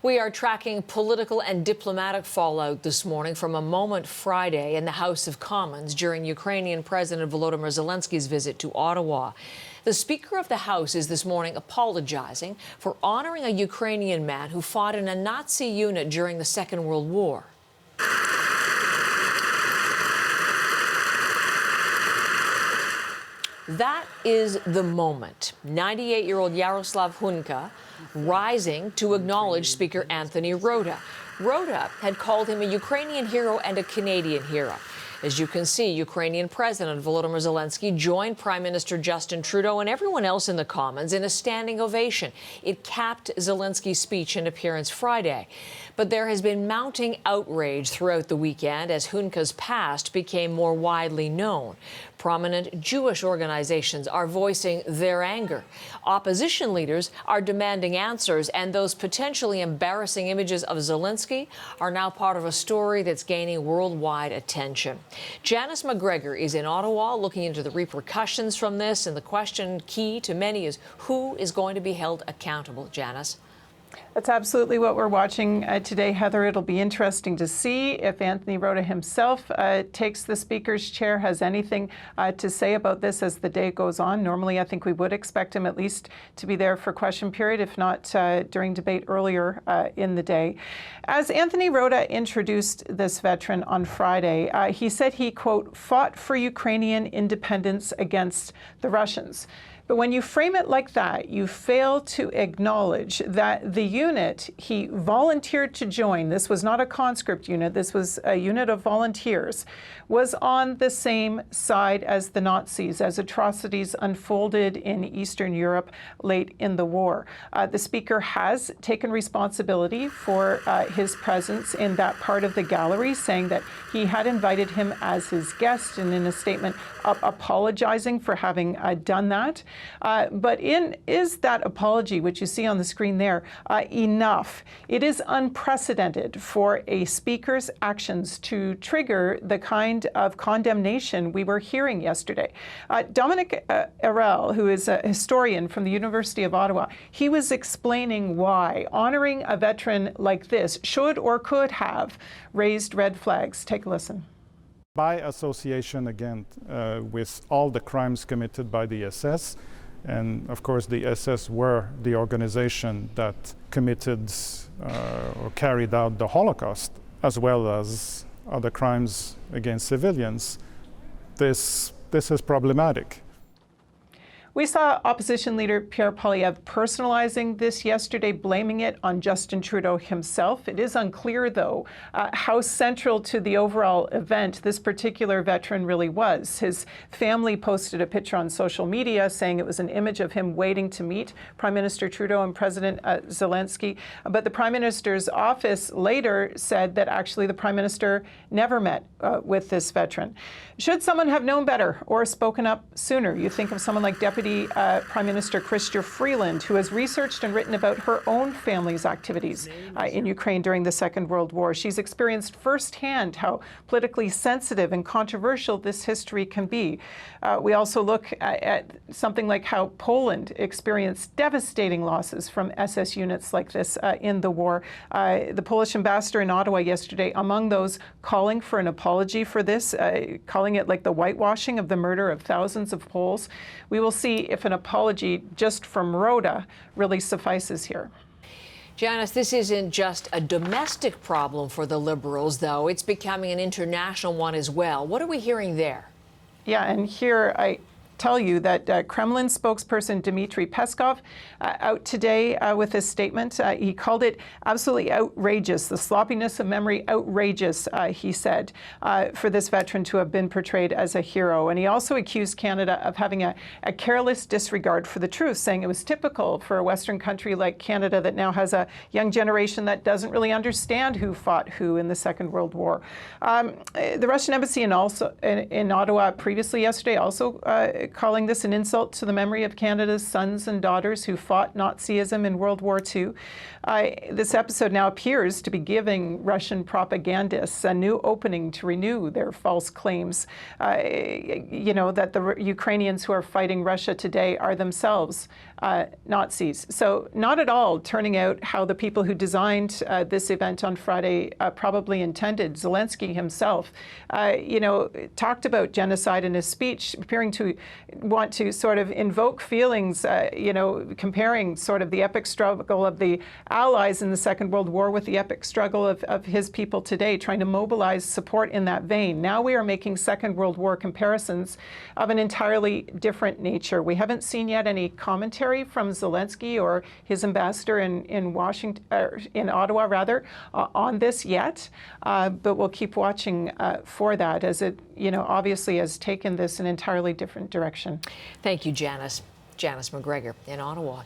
We are tracking political and diplomatic fallout this morning from a moment Friday in the House of Commons during Ukrainian President Volodymyr Zelensky's visit to Ottawa. The Speaker of the House is this morning apologizing for honoring a Ukrainian man who fought in a Nazi unit during the Second World War. That is the moment. 98-year-old Yaroslav Hunka rising to acknowledge Speaker Anthony Rota. Rota had called him a Ukrainian hero and a Canadian hero. As you can see, Ukrainian President Volodymyr Zelenskyy joined Prime Minister Justin Trudeau and everyone else in the Commons in a standing ovation. It capped Zelensky's speech and appearance Friday. But there has been mounting outrage throughout the weekend as Hunka's past became more widely known. Prominent Jewish organizations are voicing their anger. Opposition leaders are demanding answers, and those potentially embarrassing images of Zelenskyy are now part of a story that's gaining worldwide attention. Janice McGregor is in Ottawa looking into the repercussions from this, and the question key to many is who is going to be held accountable. Janice? That's absolutely what we're watching today, Heather. It'll be interesting to see if Anthony Rota himself takes the Speaker's chair, has anything to say about this as the day goes on. Normally, I think we would expect him at least to be there for question period, if not during debate earlier in the day. As Anthony Rota introduced this veteran on Friday, he said he, quote, fought for Ukrainian independence against the Russians. But when you frame it like that, you fail to acknowledge that the unit he volunteered to join, this was not a conscript unit, this was a unit of volunteers, was on the same side as the Nazis as atrocities unfolded in Eastern Europe late in the war. The Speaker has taken responsibility for his presence in that part of the gallery, saying that he had invited him as his guest, and in a statement apologizing for having done that. But is that apology, which you see on the screen there, enough? It is unprecedented for a speaker's actions to trigger the kind of condemnation we were hearing yesterday. Dominic Arel, who is a historian from the University of Ottawa, he was explaining why honoring a veteran like this should or could have raised red flags. Take a listen. By association, again, with all the crimes committed by the SS, and of course the SS were the organization that committed or carried out the Holocaust, as well as other crimes against civilians, this is problematic. We saw opposition leader Pierre Poilievre personalizing this yesterday, blaming it on Justin Trudeau himself. It is unclear, though, how central to the overall event this particular veteran really was. His family posted a picture on social media saying it was an image of him waiting to meet Prime Minister Trudeau and President Zelenskyy. But the Prime Minister's office later said that actually the Prime Minister never met with this veteran. Should someone have known better or spoken up sooner? You think of someone like Deputy Prime Minister Chrystia Freeland, who has researched and written about her own family's activities in Ukraine during the Second World War. She's experienced firsthand how politically sensitive and controversial this history can be. We also look at something like how Poland experienced devastating losses from SS units like this in the war. The Polish ambassador in Ottawa yesterday, among those calling for an apology for this, calling it like the whitewashing of the murder of thousands of Poles. We will see if an apology just from Rota really suffices here. Janice, this isn't just a domestic problem for the Liberals, though. It's becoming an international one as well. What are we hearing there? Yeah, and here I tell you that Kremlin spokesperson Dmitry Peskov out today with his statement. He called it absolutely outrageous, the sloppiness of memory outrageous, he said, for this veteran to have been portrayed as a hero. And he also accused Canada of having a careless disregard for the truth, saying it was typical for a Western country like Canada that now has a young generation that doesn't really understand who fought who in the Second World War. The Russian embassy in Ottawa previously yesterday also calling this an insult to the memory of Canada's sons and daughters who fought Nazism in World War II. This episode now appears to be giving Russian propagandists a new opening to renew their false claims, that the Ukrainians who are fighting Russia today are themselves Nazis. So not at all turning out how the people who designed this event on Friday probably intended. Zelenskyy himself, talked about genocide in his speech, appearing to want to sort of invoke feelings, comparing sort of the epic struggle of the Allies in the Second World War with the epic struggle of his people today, trying to mobilize support in that vein. Now we are making Second World War comparisons of an entirely different nature. We haven't seen yet any commentary from Zelenskyy or his ambassador in Washington, in Ottawa rather, on this yet, but we'll keep watching for that, as it obviously has taken this an entirely different direction. Thank you, Janice. Janice McGregor in Ottawa.